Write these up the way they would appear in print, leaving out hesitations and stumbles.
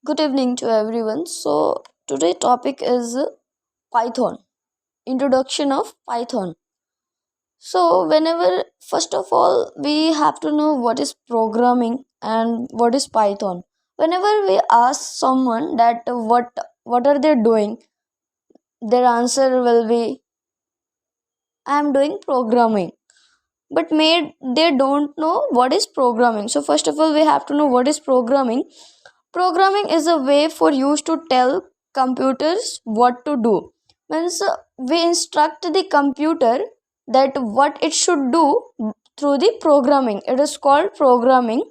Good evening to everyone. So today topic is Python. Introduction of Python. So whenever first of all we have to know what is programming and what is Python. Whenever we ask someone that what are they doing, their answer will be I am doing programming. But they don't know what is programming. So first of all we have to know what is programming. Programming is a way for you to tell computers what to do. Means we instruct the computer that what it should do through the programming. It is called programming.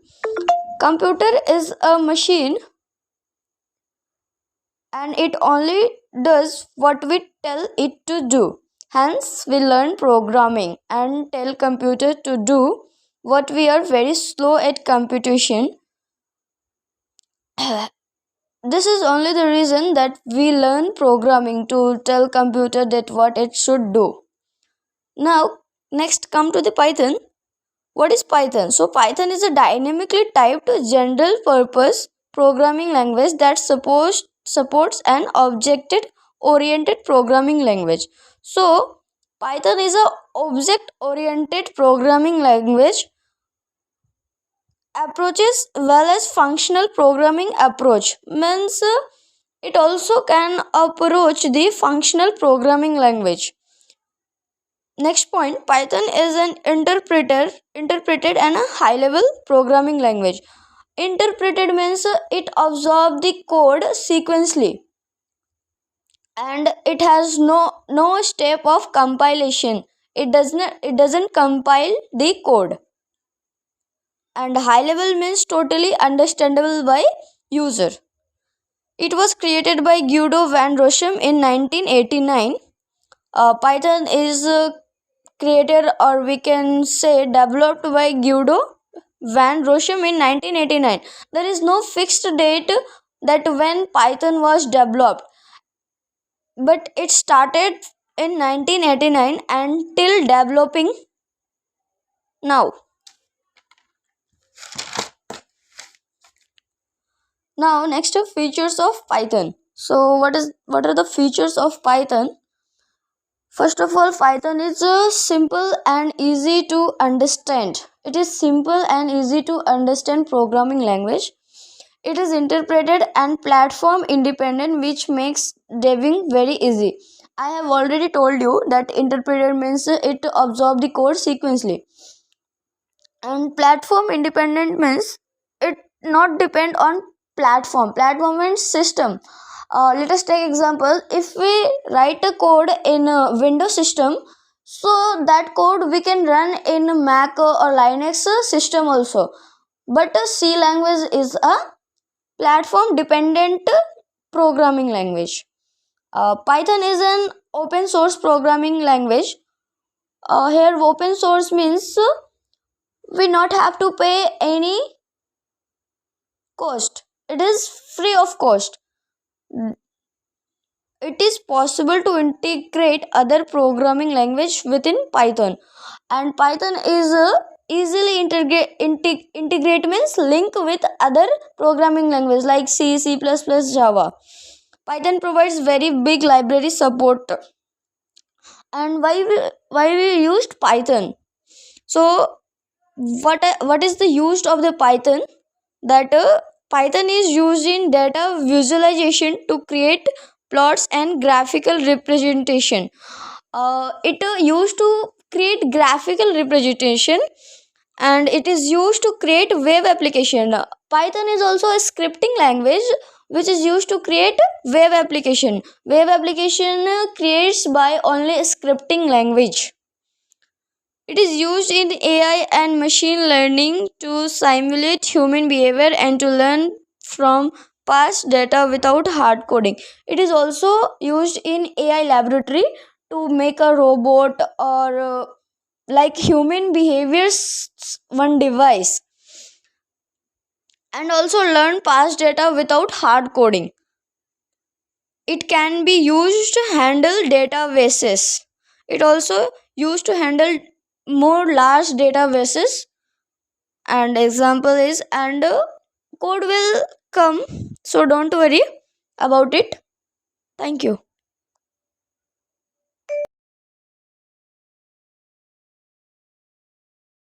Computer is a machine and it only does what we tell it to do. Hence, we learn programming and tell computer to do what we are very slow at computation. This is only the reason that we learn programming to tell computer that what it should do. Now, next come to the Python. What is Python? So Python is a dynamically typed general purpose programming language that supports an object oriented programming language. So Python is a object oriented programming language approaches well as functional programming approach means it also can approach the functional programming language. Next point, Python is an interpreted and a high level programming language. Interpreted means it absorbs the code sequentially and it has no step of compilation. It doesn't compile the code. And high level means totally understandable by user. It was created by Guido van Rossum in 1989. Python is created, or we can say developed by Guido van Rossum in 1989. There is no fixed date that when Python was developed, but it started in 1989 and till developing now. Now next are features of Python. So what are the features of Python? First of all, Python is simple and easy to understand. It is simple and easy to understand programming language. It is interpreted and platform independent, which makes deving very easy. I have already told you that interpreted means it absorbs the code sequentially, and platform independent means it not depend on platform. Platform means system. Let us take example. If we write a code in a Windows system, so that code we can run in Mac or Linux system also. But C language is a platform dependent programming language. Python is an open source programming language. Here open source means we not have to pay any cost. It is free of cost. It is possible to integrate other programming language within Python, and Python is easily integrate means link with other programming language like C, C++, Java. Python provides very big library support. And why we used Python? So what is the use of the Python? That Python is used in data visualization to create plots and graphical representation. It used to create graphical representation, and it is used to create web application. Python is also a scripting language which is used to create web application. Web application creates by only scripting language. It is used in AI and machine learning to simulate human behavior and to learn from past data without hard coding. It is also used in AI laboratory to make a robot or like human behaviors one device, and also learn past data without hard coding. It can be used to handle databases. It also used to handle more large databases, and example is, and code will come, so don't worry about it. Thank you.